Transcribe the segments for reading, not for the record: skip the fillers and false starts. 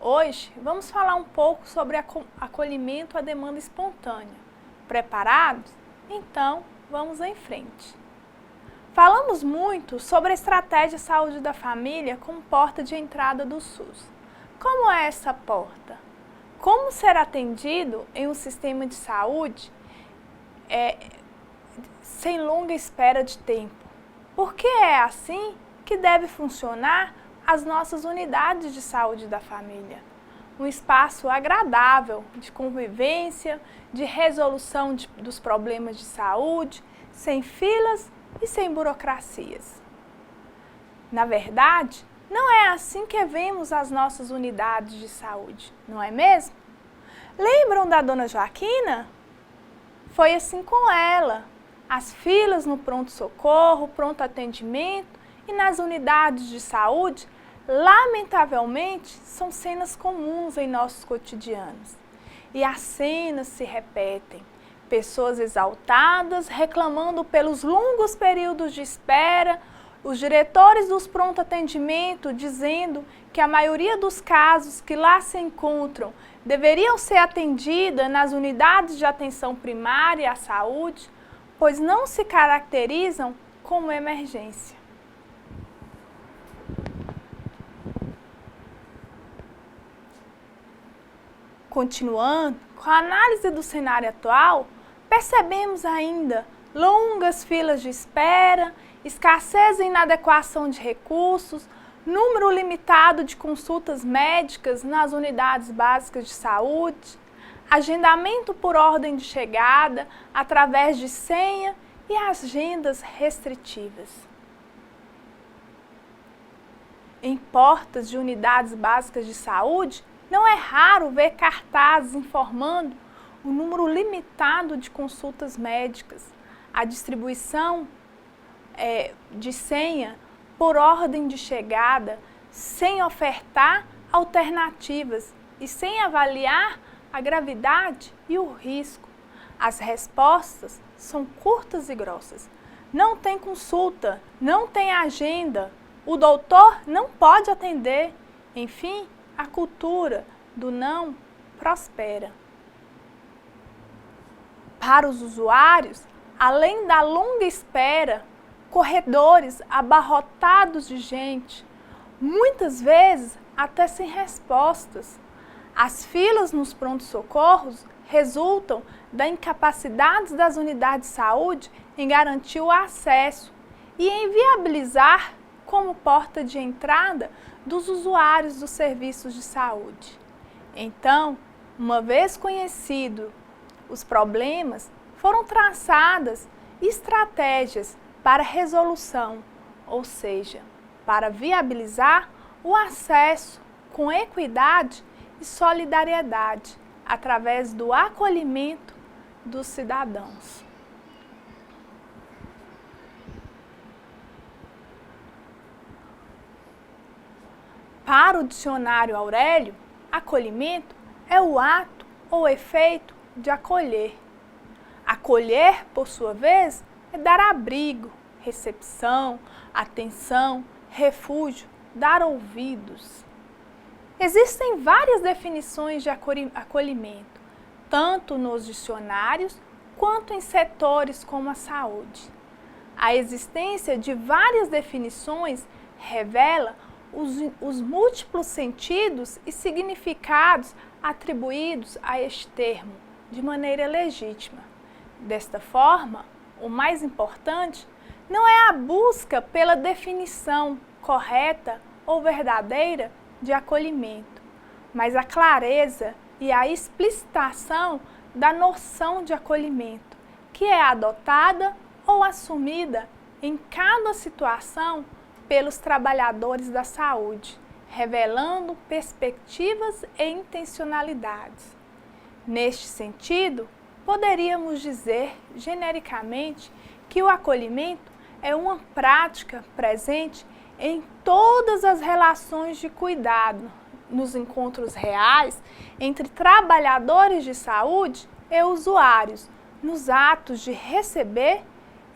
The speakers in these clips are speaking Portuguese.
Hoje vamos falar um pouco sobre acolhimento à demanda espontânea. Preparados? Então vamos em frente. Falamos muito sobre a estratégia Saúde da Família como porta de entrada do SUS. Como é essa porta? Como ser atendido em um sistema de saúde sem longa espera de tempo? Porque é assim que deve funcionar as nossas unidades de saúde da família. Um espaço agradável de convivência, de resolução dos problemas de saúde, sem filas e sem burocracias. Na verdade, não é assim que vemos as nossas unidades de saúde, não é mesmo? Lembram da dona Joaquina? Foi assim com ela. As filas no pronto-socorro, pronto atendimento e nas unidades de saúde, lamentavelmente, são cenas comuns em nossos cotidianos. E as cenas se repetem. Pessoas exaltadas, reclamando pelos longos períodos de espera, os diretores dos pronto atendimento dizendo que a maioria dos casos que lá se encontram deveriam ser atendidas nas unidades de atenção primária à saúde, pois não se caracterizam como emergência. Continuando com a análise do cenário atual, percebemos ainda longas filas de espera, escassez e inadequação de recursos, número limitado de consultas médicas nas unidades básicas de saúde, agendamento por ordem de chegada através de senha e agendas restritivas. Em portas de unidades básicas de saúde, não é raro ver cartazes informando o número limitado de consultas médicas, a distribuição de senha por ordem de chegada, sem ofertar alternativas e sem avaliar a gravidade e o risco. As respostas são curtas e grossas. Não tem consulta, não tem agenda, o doutor não pode atender. Enfim, a cultura do não prospera. Para os usuários, além da longa espera, corredores abarrotados de gente, muitas vezes até sem respostas. As filas nos pronto-socorros resultam da incapacidade das unidades de saúde em garantir o acesso e em viabilizar como porta de entrada dos usuários dos serviços de saúde. Então, uma vez conhecido os problemas, foram traçadas estratégias para resolução, ou seja, para viabilizar o acesso com equidade e solidariedade através do acolhimento dos cidadãos. Para o dicionário Aurélio, acolhimento é o ato ou efeito de acolher. Acolher, por sua vez, é dar abrigo, recepção, atenção, refúgio, dar ouvidos. Existem várias definições de acolhimento, tanto nos dicionários quanto em setores como a saúde. A existência de várias definições revela os múltiplos sentidos e significados atribuídos a este termo de maneira legítima. Desta forma, o mais importante não é a busca pela definição correta ou verdadeira de acolhimento, mas a clareza e a explicitação da noção de acolhimento, que é adotada ou assumida em cada situação pelos trabalhadores da saúde, revelando perspectivas e intencionalidades. Neste sentido, poderíamos dizer genericamente que o acolhimento é uma prática presente em todas as relações de cuidado, nos encontros reais entre trabalhadores de saúde e usuários, nos atos de receber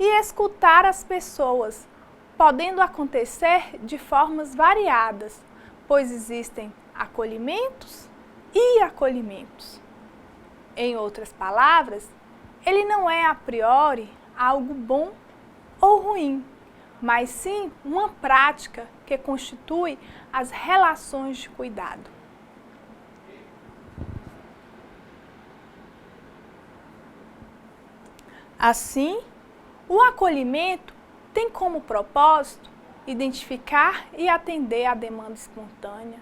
e escutar as pessoas, podendo acontecer de formas variadas, pois existem acolhimentos e acolhimentos. Em outras palavras, ele não é a priori algo bom ou ruim, mas sim uma prática que constitui as relações de cuidado. Assim, o acolhimento tem como propósito identificar e atender a demanda espontânea,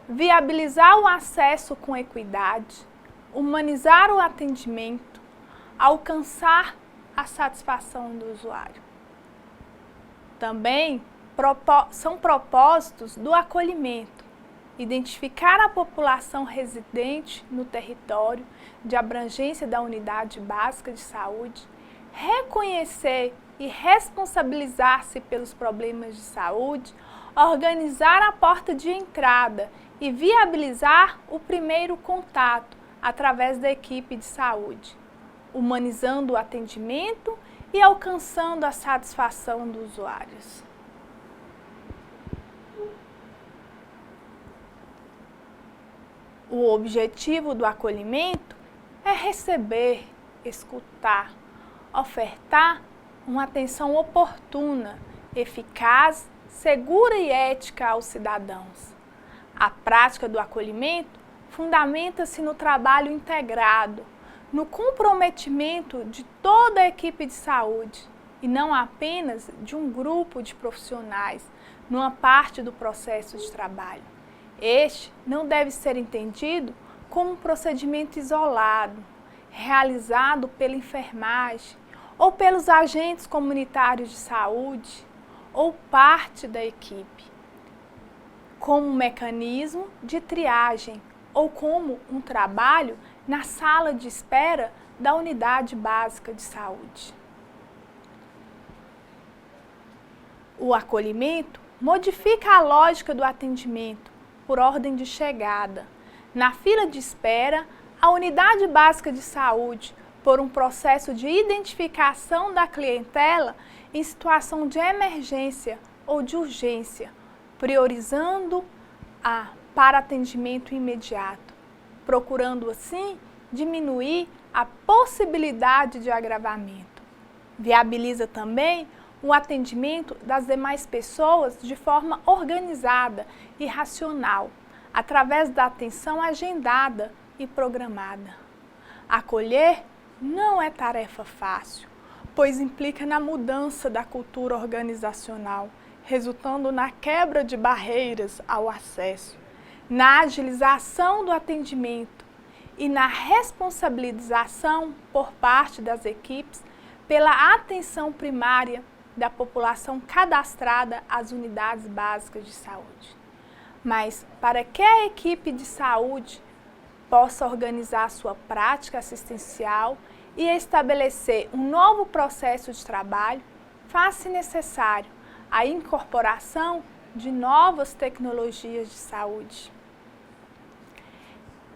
viabilizar o acesso com equidade, humanizar o atendimento, alcançar a satisfação do usuário. Também são propósitos do acolhimento: identificar a população residente no território de abrangência da unidade básica de saúde, reconhecer e responsabilizar-se pelos problemas de saúde, organizar a porta de entrada e viabilizar o primeiro contato através da equipe de saúde, humanizando o atendimento e alcançando a satisfação dos usuários. O objetivo do acolhimento é receber, escutar, ofertar uma atenção oportuna, eficaz, segura e ética aos cidadãos. A prática do acolhimento fundamenta-se no trabalho integrado, no comprometimento de toda a equipe de saúde e não apenas de um grupo de profissionais numa parte do processo de trabalho. Este não deve ser entendido como um procedimento isolado, realizado pela enfermagem ou pelos agentes comunitários de saúde ou parte da equipe, como um mecanismo de triagem ou como um trabalho na sala de espera da unidade básica de saúde. O acolhimento modifica a lógica do atendimento por ordem de chegada. Na fila de espera, a unidade básica de saúde, por um processo de identificação da clientela em situação de emergência ou de urgência, priorizando para atendimento imediato, procurando assim diminuir a possibilidade de agravamento. Viabiliza também o atendimento das demais pessoas de forma organizada e racional, através da atenção agendada e programada. Acolher não é tarefa fácil, pois implica na mudança da cultura organizacional, resultando na quebra de barreiras ao acesso, na agilização do atendimento e na responsabilização por parte das equipes pela atenção primária da população cadastrada às unidades básicas de saúde. Mas para que a equipe de saúde possa organizar sua prática assistencial e estabelecer um novo processo de trabalho, faz-se necessário a incorporação de novas tecnologias de saúde.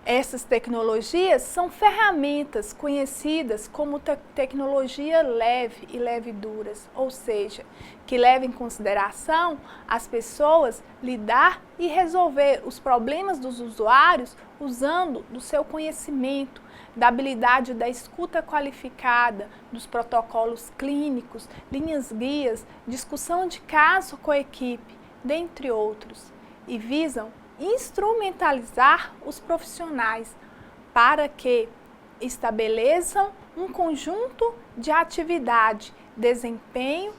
Essas tecnologias são ferramentas conhecidas como tecnologia leve e leve-duras, ou seja, que levam em consideração as pessoas lidar e resolver os problemas dos usuários usando do seu conhecimento, da habilidade da escuta qualificada, dos protocolos clínicos, linhas guias, discussão de caso com a equipe, dentre outros, e visam instrumentalizar os profissionais para que estabeleçam um conjunto de atividade, desempenho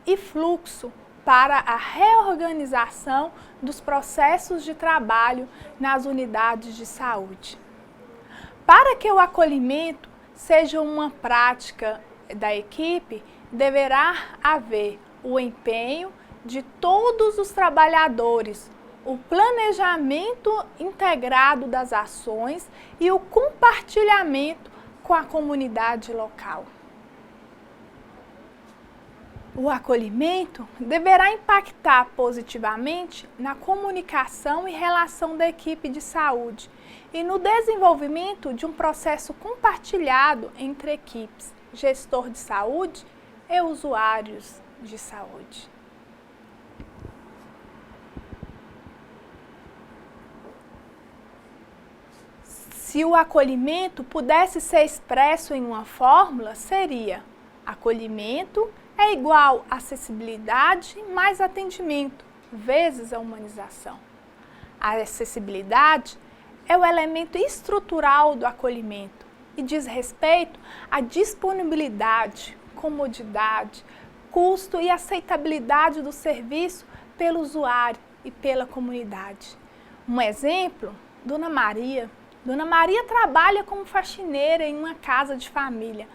e fluxo para a reorganização dos processos de trabalho nas unidades de saúde. Para que o acolhimento seja uma prática da equipe, deverá haver o empenho de todos os trabalhadores, o planejamento integrado das ações e o compartilhamento com a comunidade local. O acolhimento deverá impactar positivamente na comunicação e relação da equipe de saúde e no desenvolvimento de um processo compartilhado entre equipes, gestor de saúde e usuários de saúde. Se o acolhimento pudesse ser expresso em uma fórmula, seria: acolhimento é igual a acessibilidade mais atendimento, vezes a humanização. A acessibilidade é o elemento estrutural do acolhimento e diz respeito à disponibilidade, comodidade, custo e aceitabilidade do serviço pelo usuário e pela comunidade. Um exemplo, Dona Maria. Dona Maria trabalha como faxineira em uma casa de família,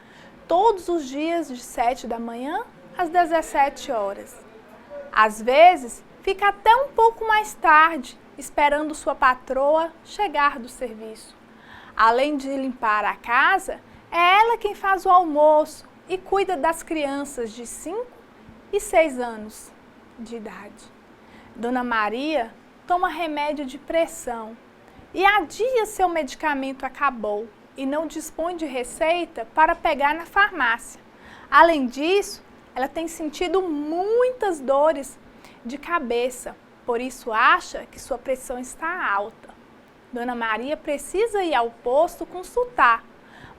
todos os dias de 7 da manhã às 17 horas. Às vezes, fica até um pouco mais tarde, esperando sua patroa chegar do serviço. Além de limpar a casa, é ela quem faz o almoço e cuida das crianças de 5 e 6 anos de idade. Dona Maria toma remédio de pressão e há dias seu medicamento acabou e não dispõe de receita para pegar na farmácia. Além disso, ela tem sentido muitas dores de cabeça, por isso acha que sua pressão está alta. Dona Maria precisa ir ao posto consultar,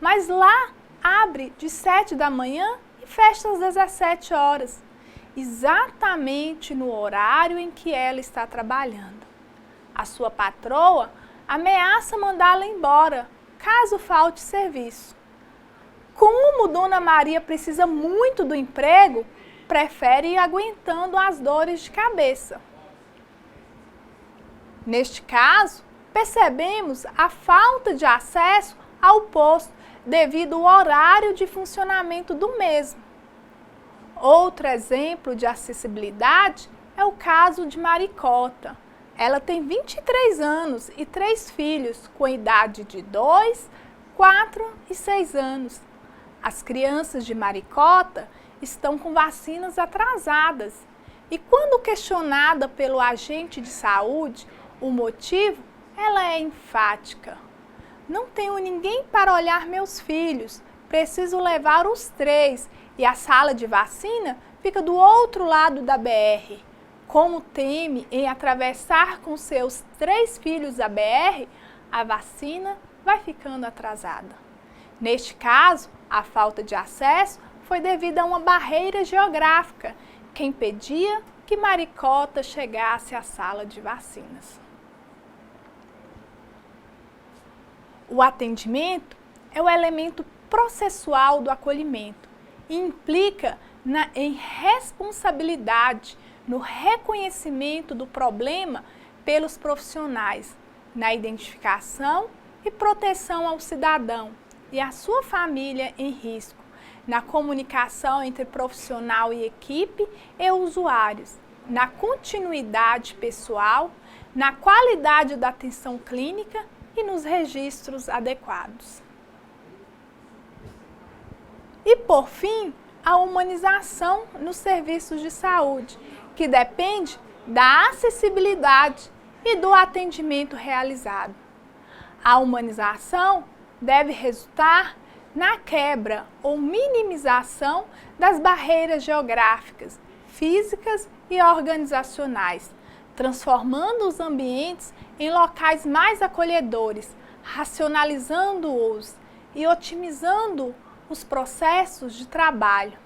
mas lá abre de 7 da manhã e fecha às 17 horas, exatamente no horário em que ela está trabalhando. A sua patroa ameaça mandá-la embora, caso falte serviço. Como Dona Maria precisa muito do emprego, prefere ir aguentando as dores de cabeça. Neste caso, percebemos a falta de acesso ao posto devido ao horário de funcionamento do mesmo. Outro exemplo de acessibilidade é o caso de Maricota. Ela tem 23 anos e 3 filhos com idade de 2, 4 e 6 anos. As crianças de Maricota estão com vacinas atrasadas e quando questionada pelo agente de saúde o motivo, ela é enfática. Não tenho ninguém para olhar meus filhos, preciso levar os 3 e a sala de vacina fica do outro lado da BR. Como teme em atravessar com seus 3 filhos a BR, a vacina vai ficando atrasada. Neste caso, a falta de acesso foi devido a uma barreira geográfica que impedia que Maricota chegasse à sala de vacinas. O atendimento é o elemento processual do acolhimento e implica em responsabilidade, no reconhecimento do problema pelos profissionais, na identificação e proteção ao cidadão e à sua família em risco, na comunicação entre profissional e equipe e usuários, na continuidade pessoal, na qualidade da atenção clínica e nos registros adequados. E, por fim, a humanização nos serviços de saúde, que depende da acessibilidade e do atendimento realizado. A humanização deve resultar na quebra ou minimização das barreiras geográficas, físicas e organizacionais, transformando os ambientes em locais mais acolhedores, racionalizando-os e otimizando os processos de trabalho,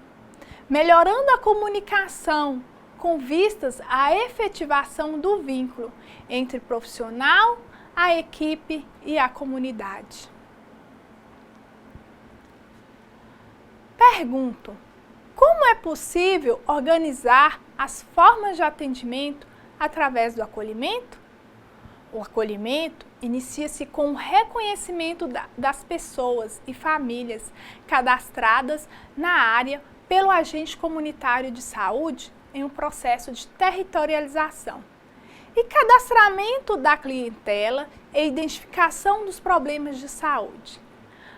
melhorando a comunicação com vistas à efetivação do vínculo entre profissional, a equipe e a comunidade. Pergunto: como é possível organizar as formas de atendimento através do acolhimento? O acolhimento inicia-se com o reconhecimento das pessoas e famílias cadastradas na área pelo agente comunitário de saúde em um processo de territorialização e cadastramento da clientela e identificação dos problemas de saúde.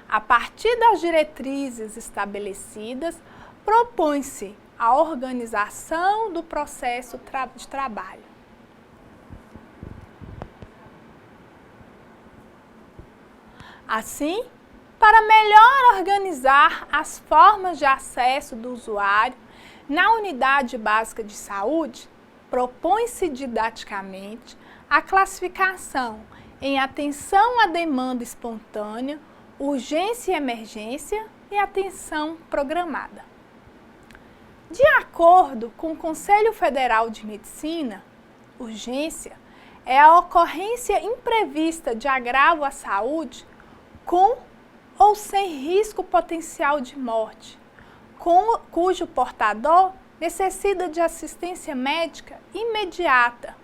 A partir das diretrizes estabelecidas, propõe-se a organização do processo de trabalho. Assim, para melhor organizar as formas de acesso do usuário na unidade básica de saúde, propõe-se didaticamente a classificação em atenção à demanda espontânea, urgência e emergência e atenção programada. De acordo com o Conselho Federal de Medicina, urgência é a ocorrência imprevista de agravo à saúde com ou sem risco potencial de morte, cujo portador necessita de assistência médica imediata.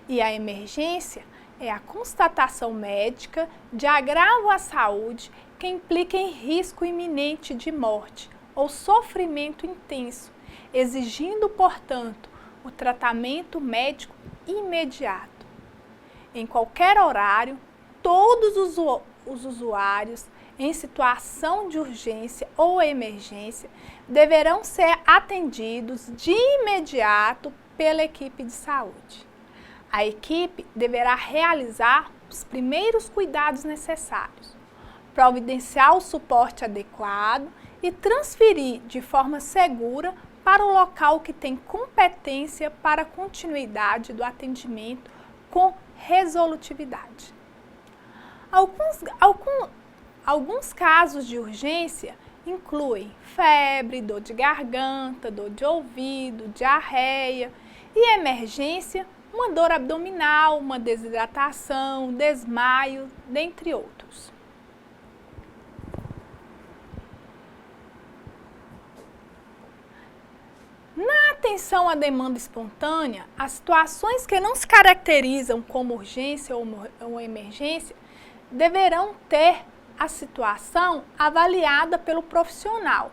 E a emergência é a constatação médica de agravo à saúde que implica em risco iminente de morte ou sofrimento intenso, exigindo, portanto, o tratamento médico imediato. Em qualquer horário, todos os usuários em situação de urgência ou emergência deverão ser atendidos de imediato pela equipe de saúde. A equipe deverá realizar os primeiros cuidados necessários, providenciar o suporte adequado e transferir de forma segura para o local que tem competência para a continuidade do atendimento com resolutividade. Alguns casos de urgência incluem febre, dor de garganta, dor de ouvido, diarreia e emergência, uma dor abdominal, uma desidratação, desmaio, dentre outros. Na atenção à demanda espontânea, as situações que não se caracterizam como urgência ou emergência deverão ter a situação avaliada pelo profissional,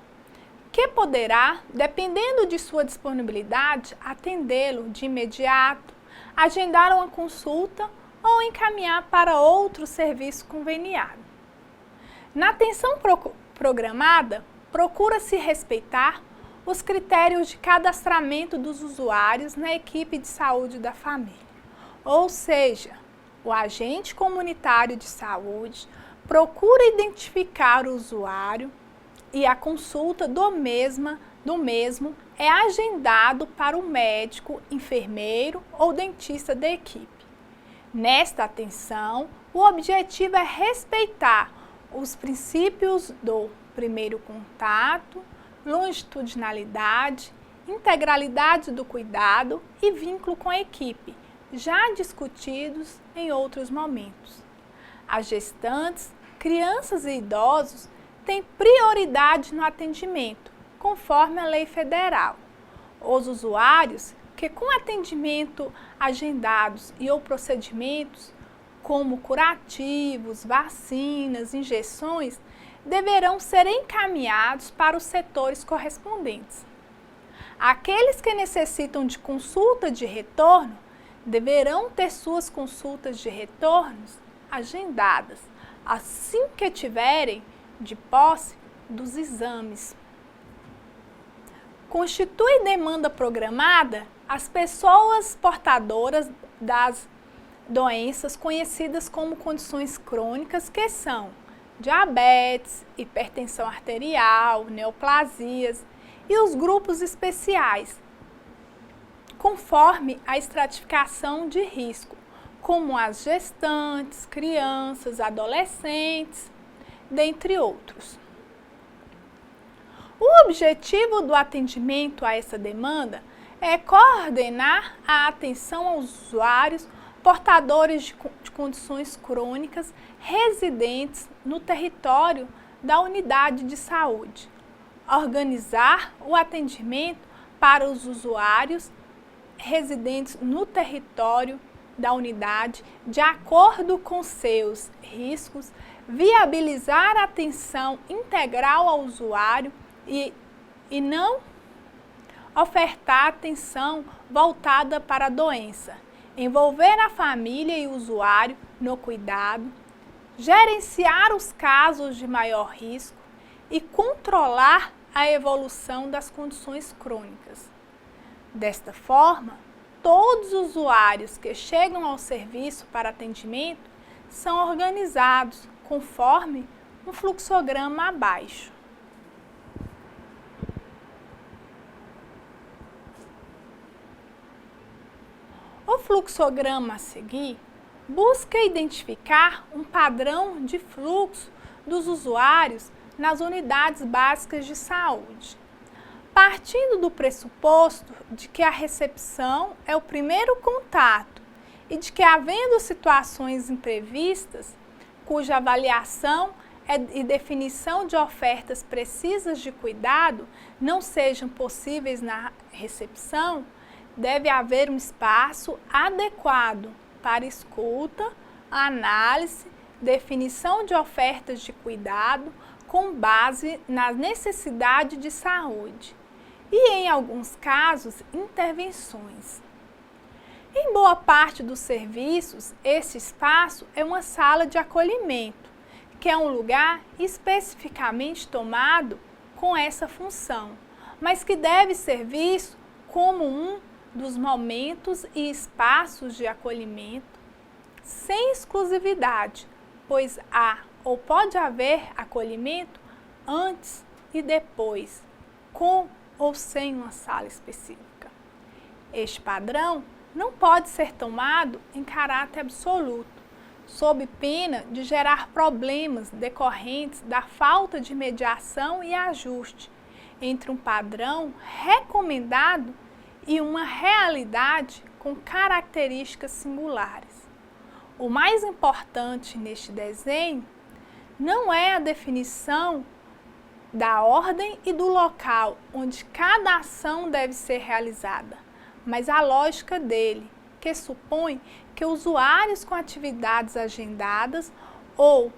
que poderá, dependendo de sua disponibilidade, atendê-lo de imediato, agendar uma consulta ou encaminhar para outro serviço conveniado. Na atenção programada, procura-se respeitar os critérios de cadastramento dos usuários na equipe de saúde da família, ou seja, o agente comunitário de saúde procura identificar o usuário e a consulta do mesmo é agendado para o médico, enfermeiro ou dentista da equipe. Nesta atenção, o objetivo é respeitar os princípios do primeiro contato, longitudinalidade, integralidade do cuidado e vínculo com a equipe, já discutidos em outros momentos. As gestantes, crianças e idosos têm prioridade no atendimento, conforme a lei federal. Os usuários que com atendimento agendados e ou procedimentos, como curativos, vacinas, injeções, deverão ser encaminhados para os setores correspondentes. Aqueles que necessitam de consulta de retorno deverão ter suas consultas de retornos agendadas, assim que tiverem de posse dos exames. Constitui demanda programada as pessoas portadoras das doenças conhecidas como condições crônicas, que são diabetes, hipertensão arterial, neoplasias e os grupos especiais, conforme a estratificação de risco, como as gestantes, crianças, adolescentes, dentre outros. O objetivo do atendimento a essa demanda é coordenar a atenção aos usuários portadores de condições crônicas residentes no território da unidade de saúde, organizar o atendimento para os usuários residentes no território da unidade de acordo com seus riscos, viabilizar a atenção integral ao usuário e não ofertar atenção voltada para a doença, envolver a família e o usuário no cuidado, gerenciar os casos de maior risco e controlar a evolução das condições crônicas. Desta forma, todos os usuários que chegam ao serviço para atendimento são organizados conforme um fluxograma abaixo. O fluxograma a seguir busca identificar um padrão de fluxo dos usuários nas unidades básicas de saúde. Partindo do pressuposto de que a recepção é o primeiro contato e de que, havendo situações imprevistas, cuja avaliação e definição de ofertas precisas de cuidado não sejam possíveis na recepção, deve haver um espaço adequado para escuta, análise, definição de ofertas de cuidado com base na necessidade de saúde e, em alguns casos, intervenções. Em boa parte dos serviços, esse espaço é uma sala de acolhimento, que é um lugar especificamente tomado com essa função, mas que deve ser visto como um dos momentos e espaços de acolhimento sem exclusividade, pois há ou pode haver acolhimento antes e depois, com ou sem uma sala específica. Este padrão não pode ser tomado em caráter absoluto, sob pena de gerar problemas decorrentes da falta de mediação e ajuste entre um padrão recomendado e uma realidade com características singulares. O mais importante neste desenho não é a definição da ordem e do local onde cada ação deve ser realizada, mas a lógica dele, que supõe que usuários com atividades agendadas ou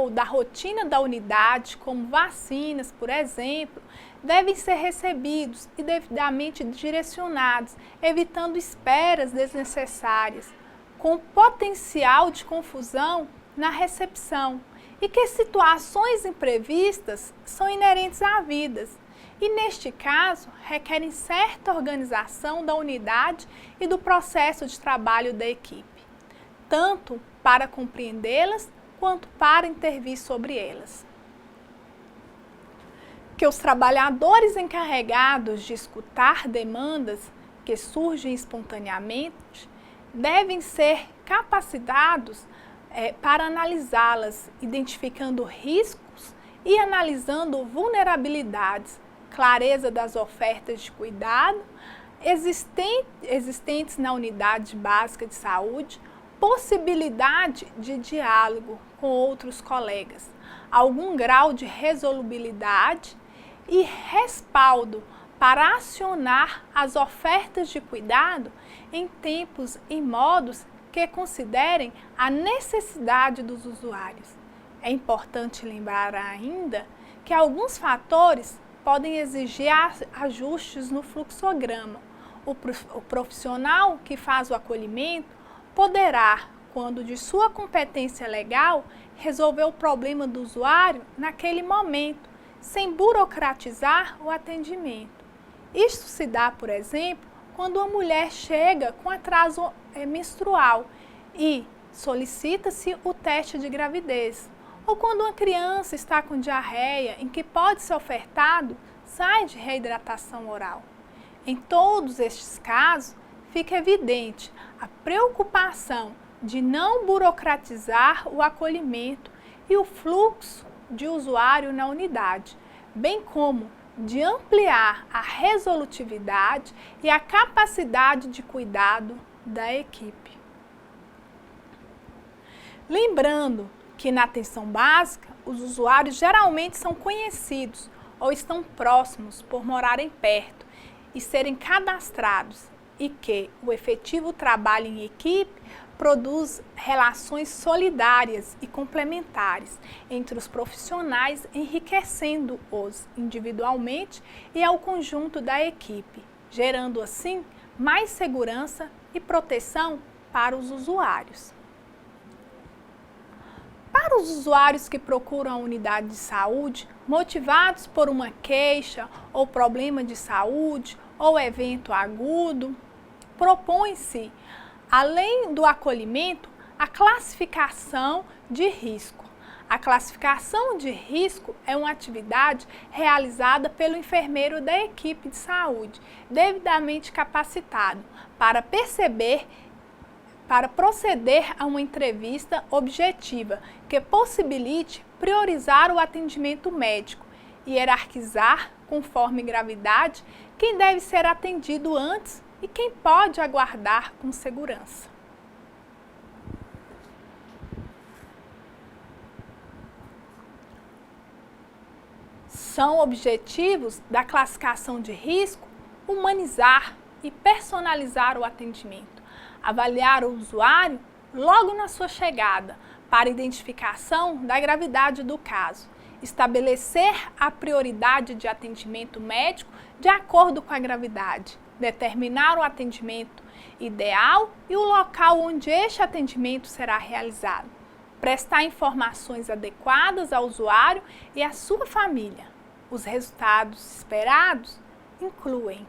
da rotina da unidade, como vacinas, por exemplo, devem ser recebidos e devidamente direcionados, evitando esperas desnecessárias, com potencial de confusão na recepção, e que situações imprevistas são inerentes à vida e, neste caso, requerem certa organização da unidade e do processo de trabalho da equipe, tanto para compreendê-las quanto para intervir sobre elas. Que os trabalhadores encarregados de escutar demandas que surgem espontaneamente devem ser capacitados para analisá-las, identificando riscos e analisando vulnerabilidades, clareza das ofertas de cuidado existentes na unidade básica de saúde, possibilidade de diálogo com outros colegas, algum grau de resolubilidade e respaldo para acionar as ofertas de cuidado em tempos e modos que considerem a necessidade dos usuários. É importante lembrar ainda que alguns fatores podem exigir ajustes no fluxograma. O profissional que faz o acolhimento poderá, quando de sua competência legal, resolver o problema do usuário naquele momento, sem burocratizar o atendimento. Isto se dá, por exemplo, quando uma mulher chega com atraso menstrual e solicita-se o teste de gravidez, ou quando uma criança está com diarreia, em que pode ser ofertado sais de reidratação oral. Em todos estes casos, fica evidente a preocupação de não burocratizar o acolhimento e o fluxo de usuário na unidade, bem como de ampliar a resolutividade e a capacidade de cuidado da equipe. Lembrando que na atenção básica, os usuários geralmente são conhecidos ou estão próximos por morarem perto e serem cadastrados, e que o efetivo trabalho em equipe produz relações solidárias e complementares entre os profissionais, enriquecendo-os individualmente e ao conjunto da equipe, gerando assim mais segurança e proteção para os usuários. Para os usuários que procuram a unidade de saúde, motivados por uma queixa ou problema de saúde ou evento agudo, propõe-se, além do acolhimento, a classificação de risco. A classificação de risco é uma atividade realizada pelo enfermeiro da equipe de saúde, devidamente capacitado, para perceber para proceder a uma entrevista objetiva que possibilite priorizar o atendimento médico e hierarquizar, conforme gravidade, quem deve ser atendido antes e quem pode aguardar com segurança. São objetivos da classificação de risco humanizar e personalizar o atendimento, avaliar o usuário logo na sua chegada para identificação da gravidade do caso, estabelecer a prioridade de atendimento médico de acordo com a gravidade, determinar o atendimento ideal e o local onde este atendimento será realizado, prestar informações adequadas ao usuário e à sua família. Os resultados esperados incluem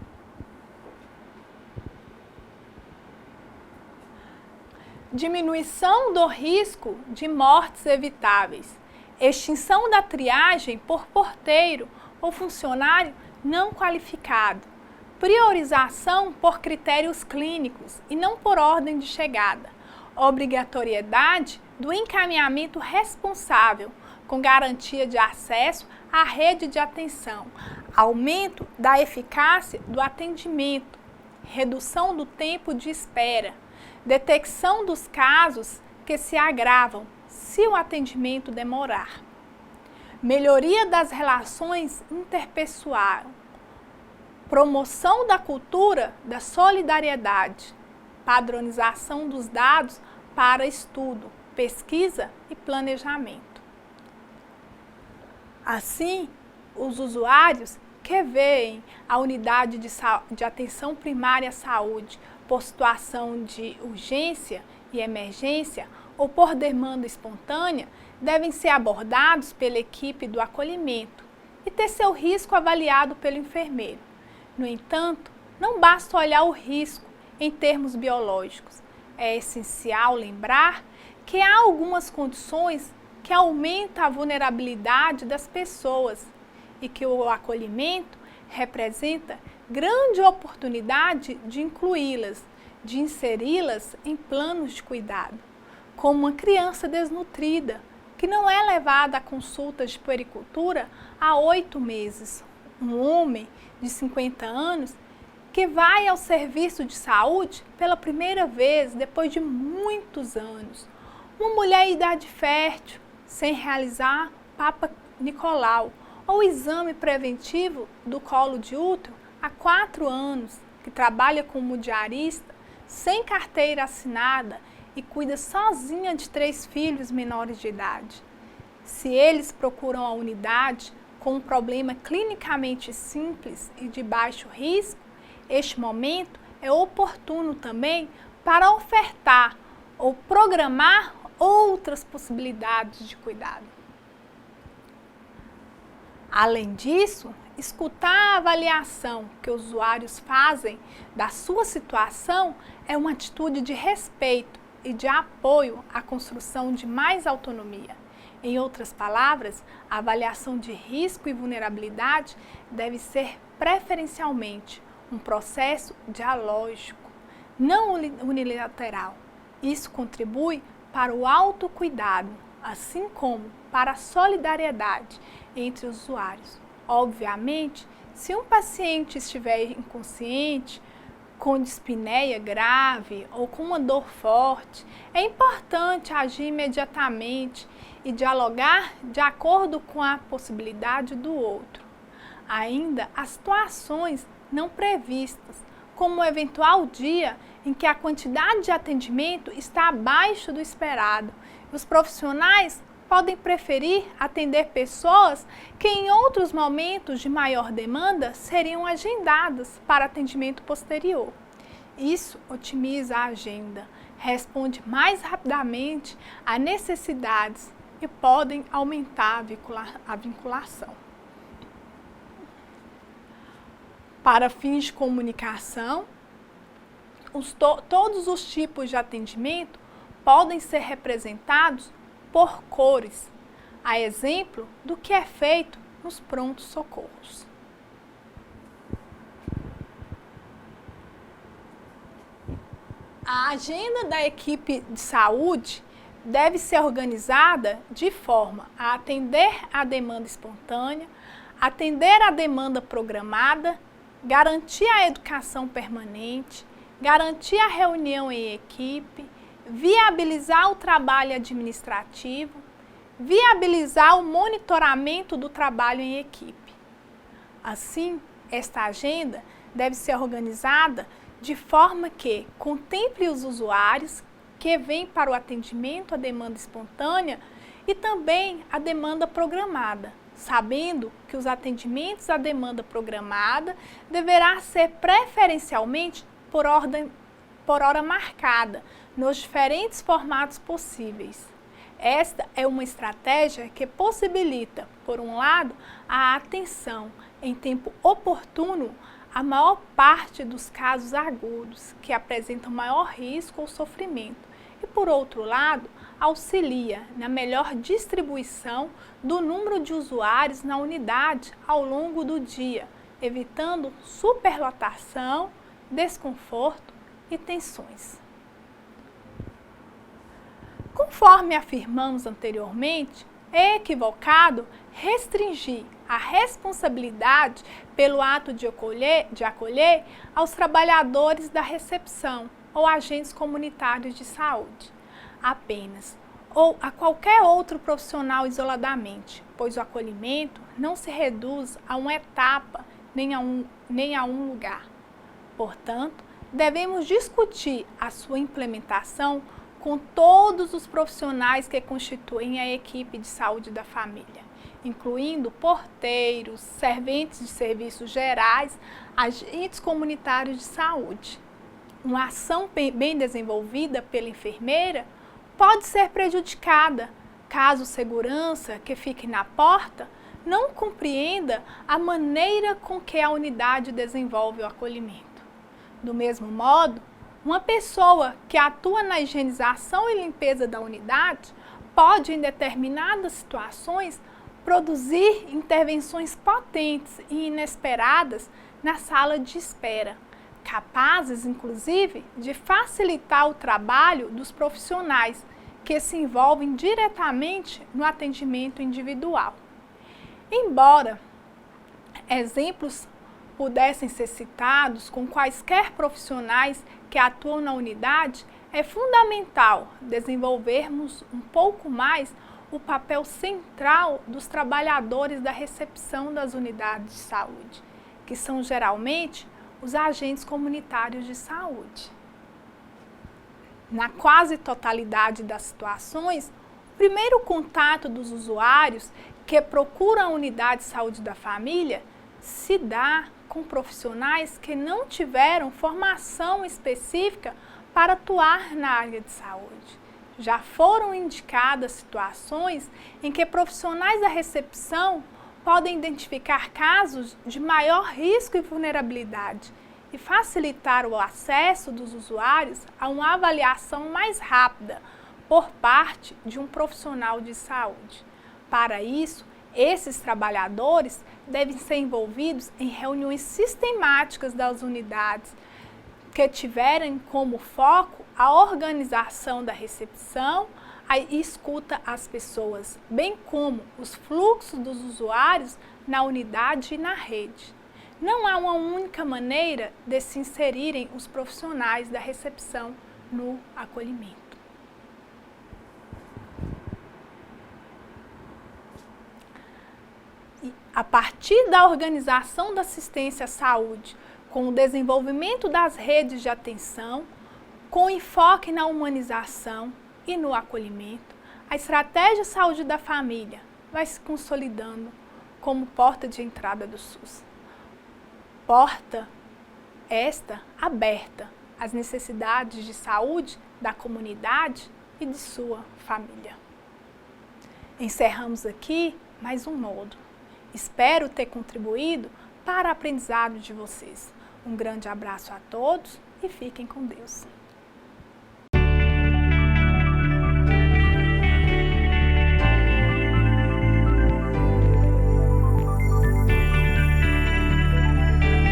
diminuição do risco de mortes evitáveis, extinção da triagem por porteiro ou funcionário não qualificado, priorização por critérios clínicos e não por ordem de chegada, obrigatoriedade do encaminhamento responsável, com garantia de acesso à rede de atenção, aumento da eficácia do atendimento, redução do tempo de espera, detecção dos casos que se agravam se o atendimento demorar, melhoria das relações interpessoais, promoção da cultura da solidariedade, padronização dos dados para estudo, pesquisa e planejamento. Assim, os usuários que veem a unidade de atenção primária à saúde por situação de urgência e emergência ou por demanda espontânea devem ser abordados pela equipe do acolhimento e ter seu risco avaliado pelo enfermeiro. No entanto, não basta olhar o risco em termos biológicos. É essencial lembrar que há algumas condições que aumentam a vulnerabilidade das pessoas e que o acolhimento representa grande oportunidade de incluí-las, de inseri-las em planos de cuidado, como uma criança desnutrida, que não é levada a consultas de puericultura há 8 meses, um homem de 50 anos que vai ao serviço de saúde pela primeira vez depois de muitos anos, uma mulher em idade fértil, sem realizar Papa Nicolau, ou exame preventivo do colo de útero há 4 anos, que trabalha como diarista, sem carteira assinada e cuida sozinha de 3 filhos menores de idade. Se eles procuram a unidade com um problema clinicamente simples e de baixo risco, este momento é oportuno também para ofertar ou programar outras possibilidades de cuidado. Além disso, escutar a avaliação que os usuários fazem da sua situação é uma atitude de respeito e de apoio à construção de mais autonomia. Em outras palavras, a avaliação de risco e vulnerabilidade deve ser preferencialmente um processo dialógico, não unilateral. Isso contribui para o autocuidado, assim como para a solidariedade entre os usuários. Obviamente, se um paciente estiver inconsciente, com dispneia grave ou com uma dor forte, é importante agir imediatamente e dialogar de acordo com a possibilidade do outro. Ainda há situações não previstas, como o eventual dia em que a quantidade de atendimento está abaixo do esperado. Os profissionais podem preferir atender pessoas que em outros momentos de maior demanda seriam agendadas para atendimento posterior. Isso otimiza a agenda, responde mais rapidamente a necessidades e podem aumentar a vinculação. Para fins de comunicação, todos os tipos de atendimento podem ser representados por cores, a exemplo do que é feito nos prontos-socorros. A agenda da equipe de saúde deve ser organizada de forma a atender à demanda espontânea, atender à demanda programada, garantir a educação permanente, garantir a reunião em equipe, viabilizar o trabalho administrativo, viabilizar o monitoramento do trabalho em equipe. Assim, esta agenda deve ser organizada de forma que contemple os usuários que vêm para o atendimento à demanda espontânea e também à demanda programada, sabendo que os atendimentos à demanda programada deverá ser preferencialmente por hora marcada, nos diferentes formatos possíveis. Esta é uma estratégia que possibilita, por um lado, a atenção em tempo oportuno à maior parte dos casos agudos, que apresentam maior risco ou sofrimento, e, por outro lado, auxilia na melhor distribuição do número de usuários na unidade ao longo do dia, evitando superlotação, desconforto e tensões. Conforme afirmamos anteriormente, é equivocado restringir a responsabilidade pelo ato de acolher aos trabalhadores da recepção ou agentes comunitários de saúde, apenas, ou a qualquer outro profissional isoladamente, pois o acolhimento não se reduz a uma etapa nem a um lugar. Portanto, devemos discutir a sua implementação com todos os profissionais que constituem a equipe de saúde da família, incluindo porteiros, serventes de serviços gerais, agentes comunitários de saúde. Uma ação bem desenvolvida pela enfermeira pode ser prejudicada caso o segurança que fique na porta não compreenda a maneira com que a unidade desenvolve o acolhimento. Do mesmo modo, uma pessoa que atua na higienização e limpeza da unidade pode, em determinadas situações, produzir intervenções potentes e inesperadas na sala de espera, capazes, inclusive, de facilitar o trabalho dos profissionais que se envolvem diretamente no atendimento individual. Embora exemplos pudessem ser citados com quaisquer profissionais que atuam na unidade, é fundamental desenvolvermos um pouco mais o papel central dos trabalhadores da recepção das unidades de saúde, que são geralmente os agentes comunitários de saúde. Na quase totalidade das situações, o primeiro contato dos usuários que procuram a unidade de saúde da família se dá com profissionais que não tiveram formação específica para atuar na área de saúde. Já foram indicadas situações em que profissionais da recepção podem identificar casos de maior risco e vulnerabilidade e facilitar o acesso dos usuários a uma avaliação mais rápida por parte de um profissional de saúde. Para isso, esses trabalhadores devem ser envolvidos em reuniões sistemáticas das unidades que tiverem como foco a organização da recepção, a escuta às pessoas, bem como os fluxos dos usuários na unidade e na rede. Não há uma única maneira de se inserirem os profissionais da recepção no acolhimento. A partir da organização da assistência à saúde, com o desenvolvimento das redes de atenção, com enfoque na humanização e no acolhimento, a estratégia saúde da família vai se consolidando como porta de entrada do SUS. Porta esta aberta às necessidades de saúde da comunidade e de sua família. Encerramos aqui mais um módulo. Espero ter contribuído para o aprendizado de vocês. Um grande abraço a todos e fiquem com Deus.